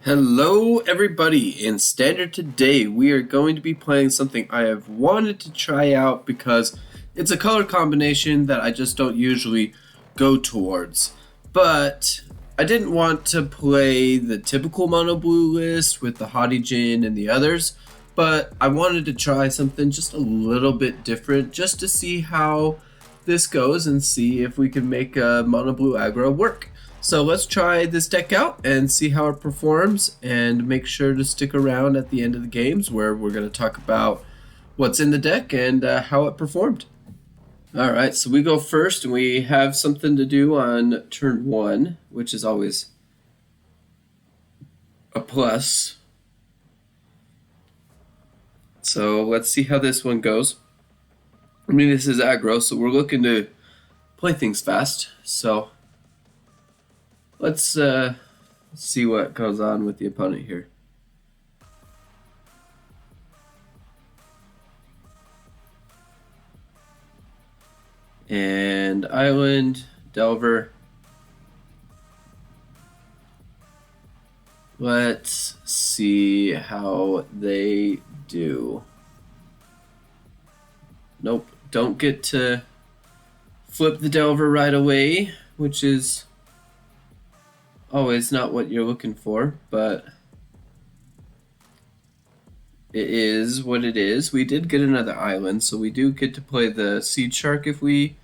Hello everybody, in Standard today we are going to be playing something I have wanted to try out because it's a color combination that I just don't usually go towards. But I didn't want to play the typical mono blue list with the Haughty Djinn and the others, but I wanted to try something just a little bit different just to see how this goes and see if we can make a mono blue aggro work. So let's try this deck out and see how it performs, and make sure to stick around at the end of the games where we're going to talk about what's in the deck and how it performed. Alright, so we go first and we have something to do on turn 1, which is always a plus. So let's see how this one goes. I mean, this is aggro, so we're looking to play things fast. So let's see what goes on with the opponent here. And Island, Delver. Let's see how they do. Nope, don't get to flip the Delver right away, which is always not what you're looking for, but it is what it is. We did get another island, so we do get to play the Seedshark if we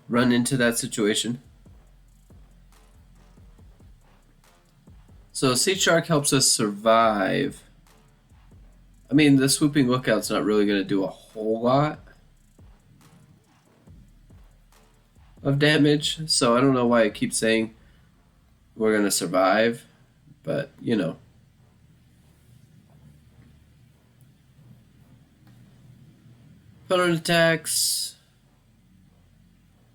run into that situation. So Seedshark helps us survive. I mean, the Swooping Lookout's not really going to do a whole lot of damage, so I don't know why I keep saying we're going to survive, but you know. Opponent attacks.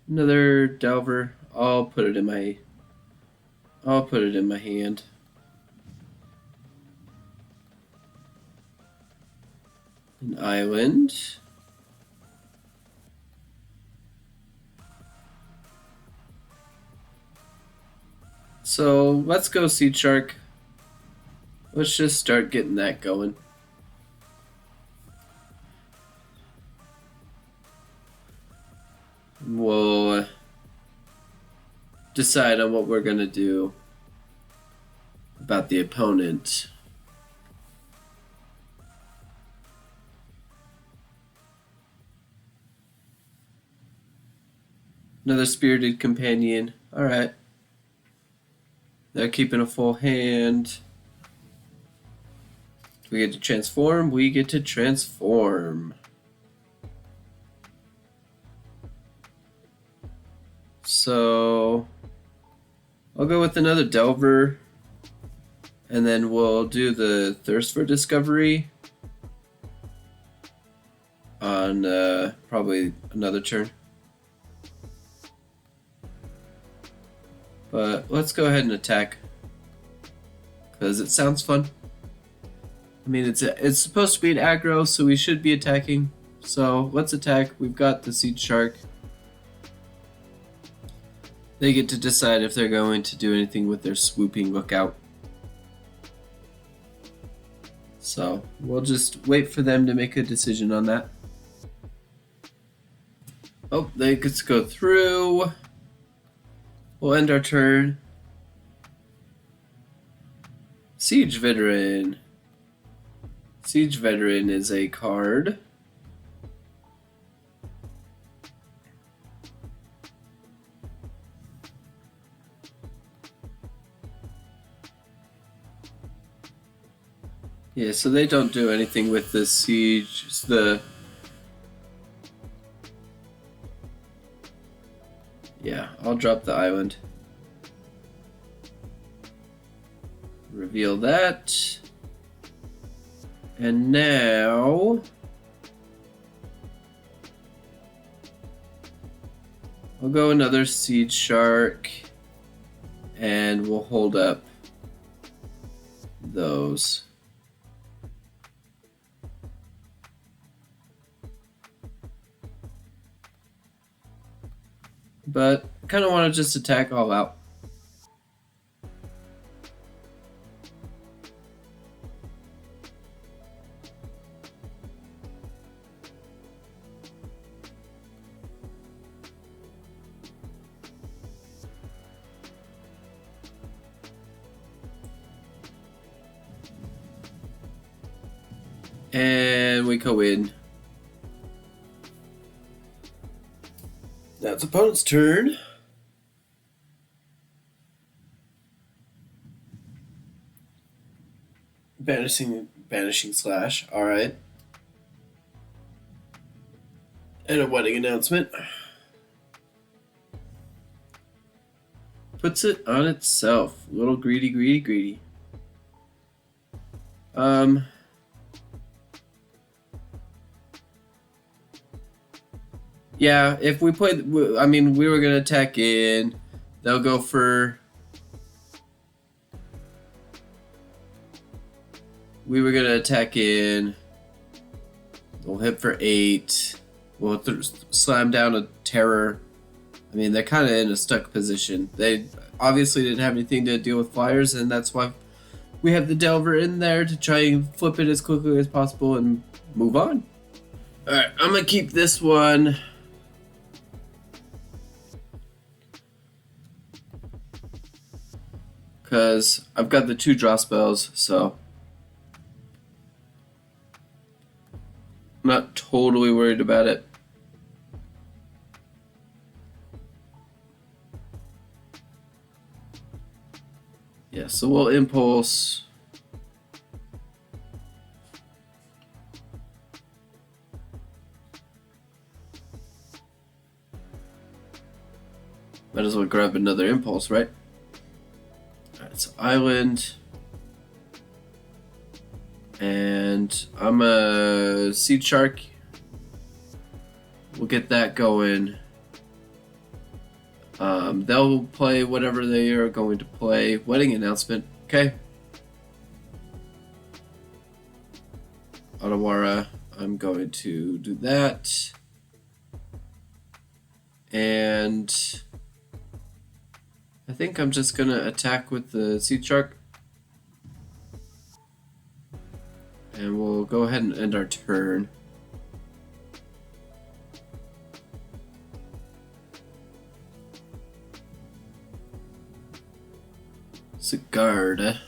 Another Delver. I'll put it in my hand. An island. So let's go Seedshark. Let's just start getting that going. We'll decide on what we're going to do about the opponent. Another Spirited Companion. Alright. They're keeping a full hand. Do we get to transform? We get to transform. So I'll go with another Delver, and then we'll do the Thirst for Discovery on probably another turn. But let's go ahead and attack, because it sounds fun. I mean, it's supposed to be an aggro, so we should be attacking. So let's attack. We've got the Seedshark. They get to decide if they're going to do anything with their Swooping Lookout. So we'll just wait for them to make a decision on that. Oh, they get to go through. We'll end our turn. Siege Veteran. Siege Veteran is a card. Yeah, so they don't do anything with the siege. Yeah, I'll drop the island. Reveal that. And now I'll go another Seedshark, and we'll hold up those. But I kind of want to just attack all out. And we go in. Now it's opponent's turn. Banishing slash. Alright. And a wedding announcement. Puts it on itself. Little greedy, greedy, greedy. Yeah, if we play, I mean, we were gonna attack in. They'll go for. We were gonna attack in. We'll hit for 8. We'll slam down a terror. I mean, they're kind of in a stuck position. They obviously didn't have anything to deal with flyers, and that's why we have the Delver in there to try and flip it as quickly as possible and move on. Alright, I'm gonna keep this one. Because I've got the 2 draw spells, so I'm not totally worried about it. Yeah, so we'll impulse. Might as well grab another impulse, right? Alright, so island. And I'm a Seedshark. We'll get that going. They'll play whatever they are going to play. Wedding announcement. Okay. Otawara. I'm going to do that. And I think I'm just going to attack with the Seedshark. And we'll go ahead and end our turn. Sigarda.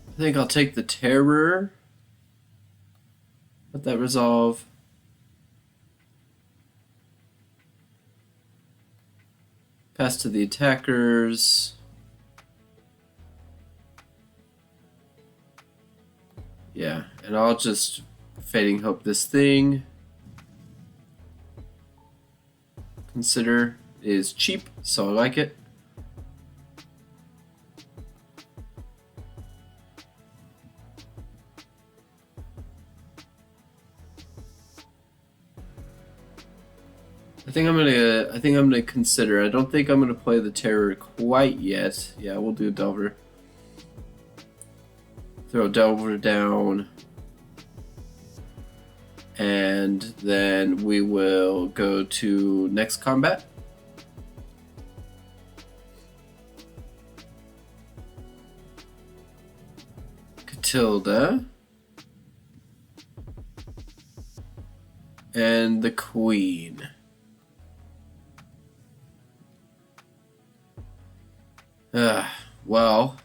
I think I'll take the Terror. Let that resolve. Pass to the attackers. Yeah, and I'll just Fading Hope this thing. Consider is cheap, so I like it. I think I'm gonna consider. I don't think I'm gonna play the Terror quite yet. Yeah, we'll do Delver. Throw Delver down. And then we will go to next combat. Catilda. And the Queen. Well,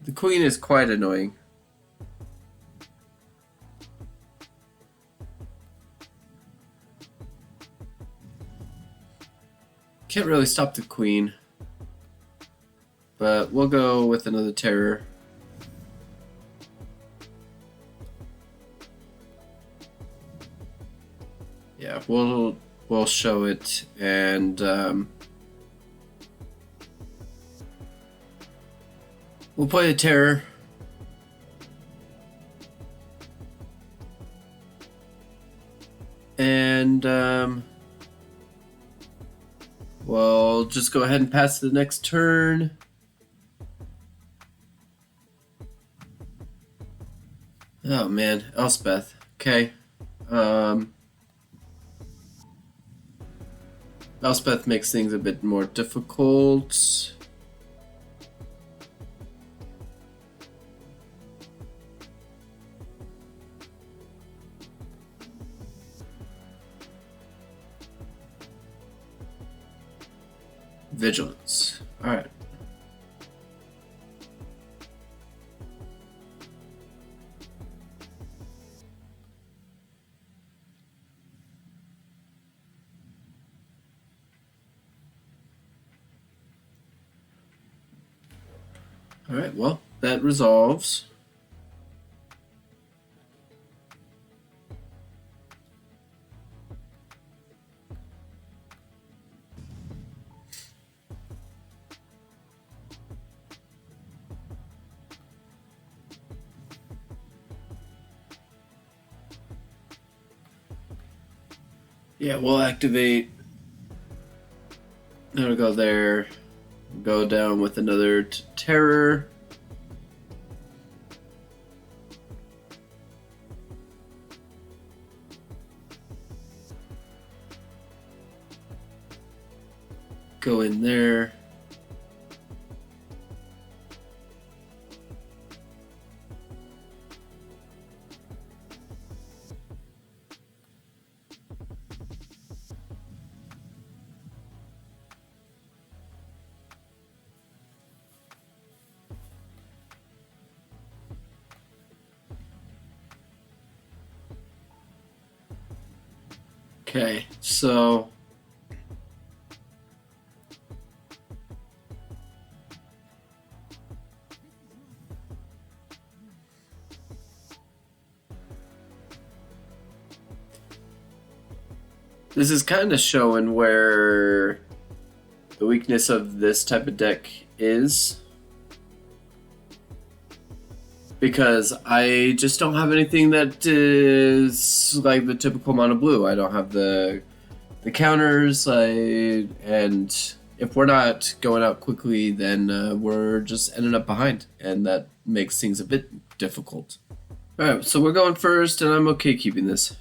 the Queen is quite annoying. Can't really stop the Queen, but we'll go with another Terror. Yeah, we'll show it, and we'll play a Terror. And we'll just go ahead and pass to the next turn. Oh man, Elspeth. Okay. Elspeth makes things a bit more difficult. Vigilance. Alright. Alright, well, that resolves. Yeah, we'll activate. That'll go there. Go down with another terror. Go in there. Okay, so this is kind of showing where the weakness of this type of deck is. Because I just don't have anything that is like the typical mono blue. I don't have the counters, and if we're not going out quickly, then we're just ending up behind, and that makes things a bit difficult. Alright, so we're going first, and I'm okay keeping this.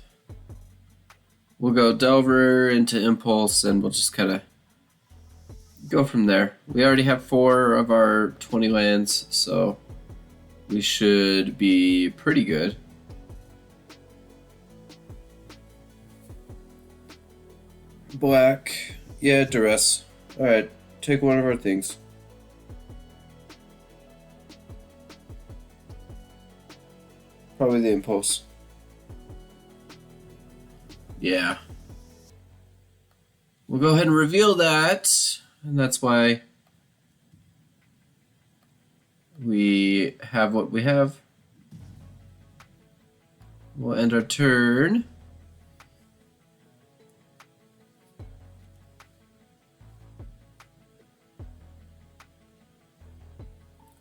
We'll go Delver into Impulse, and we'll just kind of go from there. We already have 4 of our 20 lands, so we should be pretty good. Black. Yeah, Duress. Alright, take one of our things. Probably the Impulse. Yeah. We'll go ahead and reveal that, and that's why we have what we have. We'll end our turn.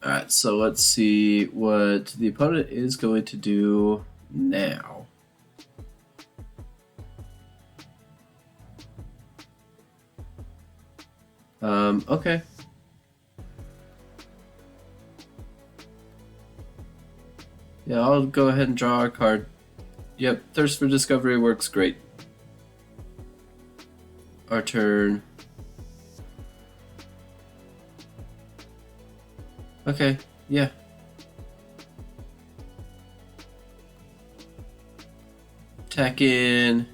Alright, so let's see what the opponent is going to do now. Okay. Yeah, I'll go ahead and draw a card. Yep, Thirst for Discovery works great. Our turn. Okay, yeah. Attack in.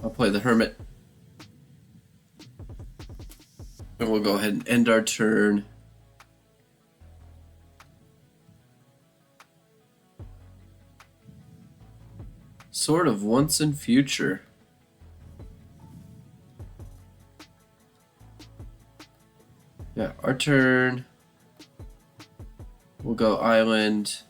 I'll play the Hermit. And we'll go ahead and end our turn. Sort of once in future. Yeah, our turn. We'll go island.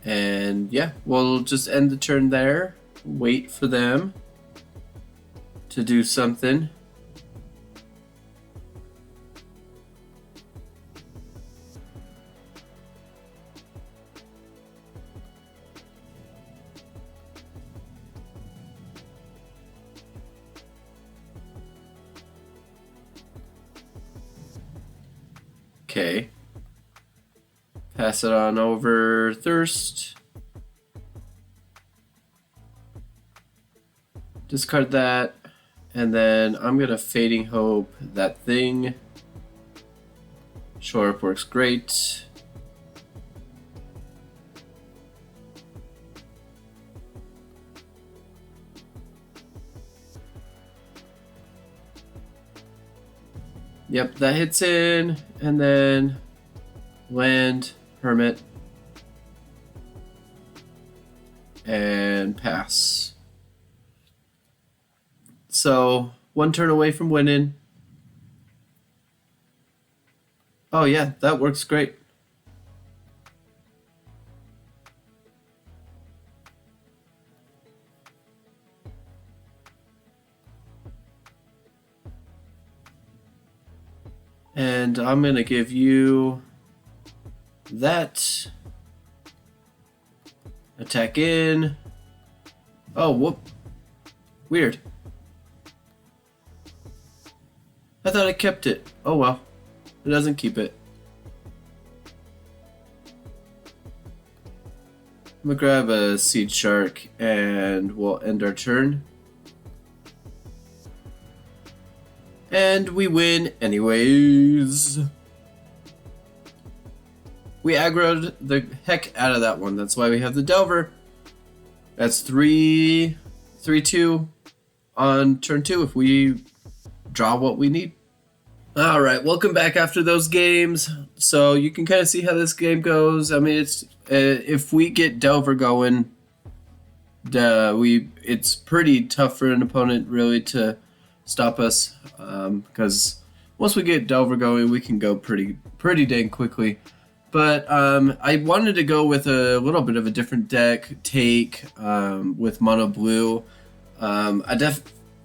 And yeah, we'll just end the turn there. Wait for them to do something. Okay. Pass it on over Thirst. Discard that. And then I'm going to Fading Hope that thing. Shore Up works great. Yep, that hits in, and then land, Hermit, and pass. So, one turn away from winning. Oh yeah, that works great. And I'm going to give you that. Attack in. Oh, whoop. Weird. I thought I kept it. Oh well. It doesn't keep it. I'm gonna grab a Seedshark and we'll end our turn. And we win anyways. We aggroed the heck out of that one. That's why we have the Delver. That's 3-2 on turn 2 if we draw what we need. Alright, welcome back after those games. So you can kind of see how this game goes. I mean, it's if we get Delver going, it's pretty tough for an opponent really to stop us, because once we get Delver going, we can go pretty dang quickly. But I wanted to go with a little bit of a different deck take with mono blue.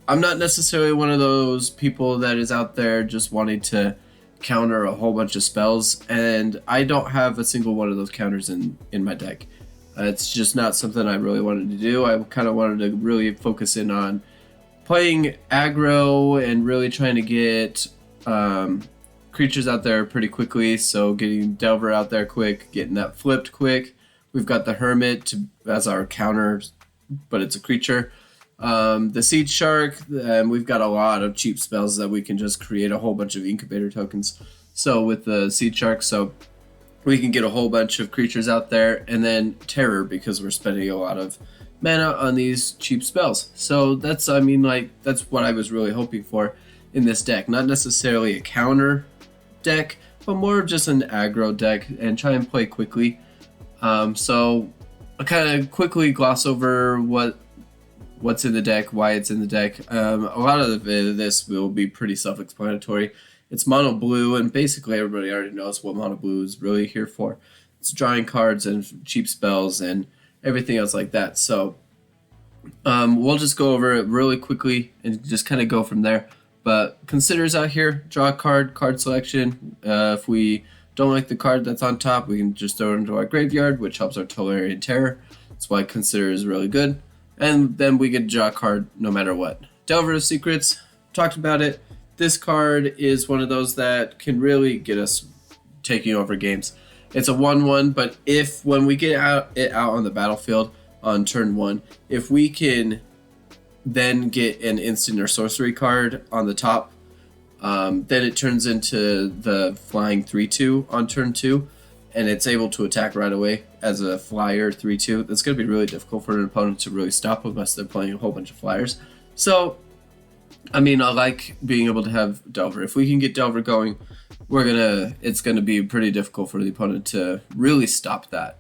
I'm not necessarily one of those people that is out there just wanting to counter a whole bunch of spells, and I don't have a single one of those counters in my deck. It's just not something I really wanted to do. I kind of wanted to really focus in on playing aggro and really trying to get creatures out there pretty quickly, so getting Delver out there quick, getting that flipped quick. We've got the Hermit as our counter, but it's a creature. The Seedshark, and we've got a lot of cheap spells that we can just create a whole bunch of incubator tokens. So with the Seedshark, so we can get a whole bunch of creatures out there, and then Terror because we're spending a lot of mana on these cheap spells. So that's what I was really hoping for in this deck. Not necessarily a counter deck, but more of just an aggro deck and try and play quickly. So I kind of quickly gloss over what's in the deck, why it's in the deck. A lot of this will be pretty self-explanatory. It's mono blue, and basically everybody already knows what mono blue is really here for. It's drawing cards and cheap spells and everything else like that. So we'll just go over it really quickly and just kind of go from there. But considers out here, draw a card selection. If we don't like the card that's on top, we can just throw it into our graveyard, which helps our Tolarian Terror. That's why consider is really good. And then we get to draw a card no matter what. Delver of Secrets, talked about it. This card is one of those that can really get us taking over games. It's a 1/1, but when we get it out on the battlefield on turn 1, if we can then get an instant or sorcery card on the top, then it turns into the flying 3/2 on turn 2, and it's able to attack right away as a flyer 3/2. That's going to be really difficult for an opponent to really stop unless they're playing a whole bunch of flyers. So, I mean, I like being able to have Delver. If we can get Delver going, it's gonna be pretty difficult for the opponent to really stop that.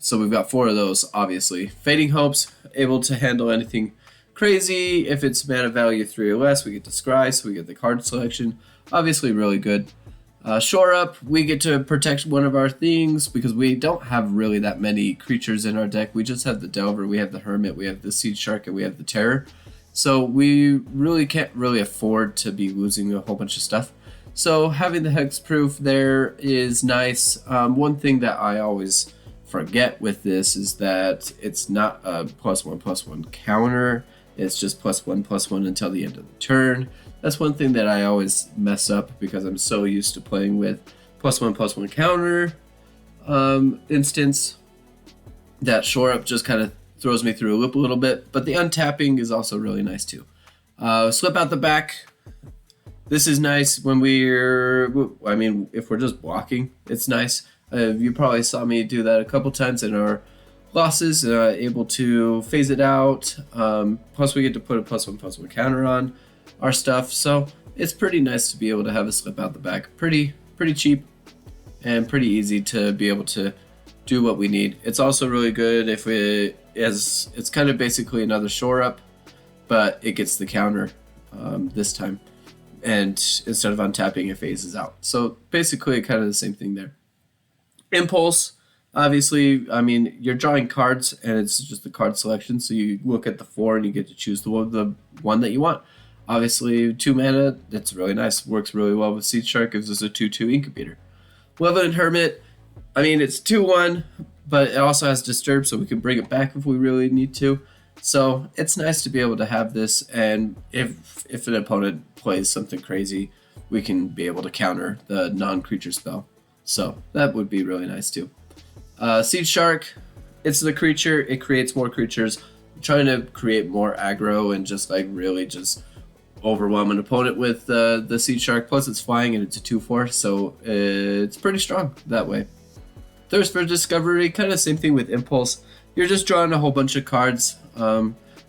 So we've got 4 of those, obviously. Fading Hopes, able to handle anything crazy. If it's mana value 3 or less, we get to scry, so we get the card selection. Obviously really good. Shore Up, we get to protect one of our things because we don't have really that many creatures in our deck. We just have the Delver, we have the Hermit, we have the Seedshark, and we have the Terror. So we really can't really afford to be losing a whole bunch of stuff. So having the hexproof there is nice. One thing that I always forget with this is that it's not a +1/+1 counter. It's just +1/+1 until the end of the turn. That's one thing that I always mess up because I'm so used to playing with +1/+1 counter instance that Shore Up just kind of throws me through a loop a little bit. But the untapping is also really nice too. Slip Out the Back. This is nice when if we're just blocking, it's nice. You probably saw me do that a couple times in our losses, able to phase it out. Plus we get to put a +1/+1 counter on our stuff. So it's pretty nice to be able to have a slip out the back. Pretty cheap and pretty easy to be able to do what we need. It's also really good if it's kind of basically another shore up, but it gets the counter this time, and instead of untapping, it phases out. So basically kind of the same thing there. Impulse, obviously, I mean, you're drawing cards and it's just the card selection, so you look at the 4 and you get to choose the one that you want. Obviously, 2 mana, that's really nice. Works really well with Seedshark, gives us a 2/2 Incubator. Malevolent Hermit, I mean, it's 2/1, but it also has Disturb, so we can bring it back if we really need to. So it's nice to be able to have this, and if an opponent plays something crazy, we can be able to counter the non-creature spell. So that would be really nice too. Seedshark, it's the creature, it creates more creatures. I'm trying to create more aggro and just like really just overwhelm an opponent with the Seedshark. Plus it's flying and it's a 2/4, so it's pretty strong that way. Thirst for Discovery, kind of same thing with Impulse. You're just drawing a whole bunch of cards.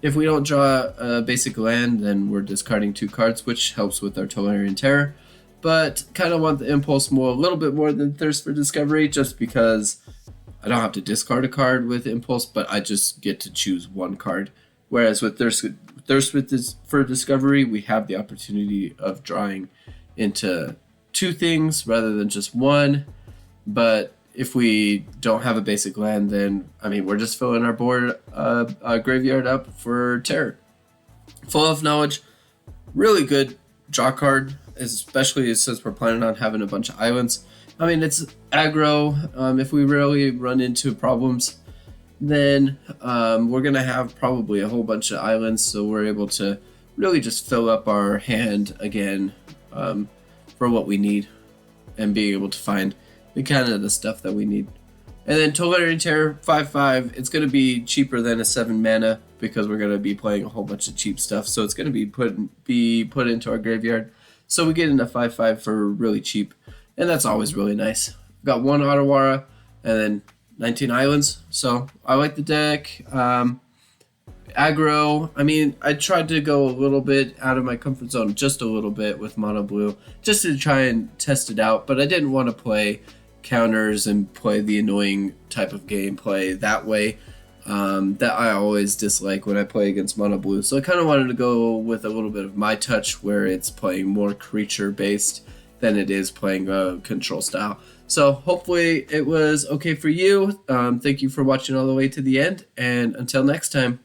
If we don't draw a basic land, then we're discarding 2 cards, which helps with our Tolarian Terror. But kind of want the Impulse a little bit more than Thirst for Discovery, just because I don't have to discard a card with Impulse, but I just get to choose 1 card. Whereas with Thirst for Discovery, we have the opportunity of drawing into 2 things rather than just 1. But if we don't have a basic land, then, I mean, we're just filling our board graveyard up for Terror. Full of Knowledge, really good draw card, especially since we're planning on having a bunch of islands. I mean, it's aggro. If we really run into problems, then we're going to have probably a whole bunch of islands, so we're able to really just fill up our hand again for what we need and being able to find the kind of the stuff that we need. And then Tolarian Terror, 5/5. It's going to be cheaper than a 7 mana because we're going to be playing a whole bunch of cheap stuff. So it's going to be put into our graveyard. So we get into 5/5 for really cheap, and that's always really nice. We've got 1 Otawara and then 19 islands. So I like the deck. Aggro, I mean, I tried to go a little bit out of my comfort zone, just a little bit with mono blue, just to try and test it out, but I didn't want to play counters and play the annoying type of gameplay that way that I always dislike when I play against mono blue. So I kind of wanted to go with a little bit of my touch, where it's playing more creature based than it is playing a control style. So hopefully it was okay for you. Thank you for watching all the way to the end, and until next time.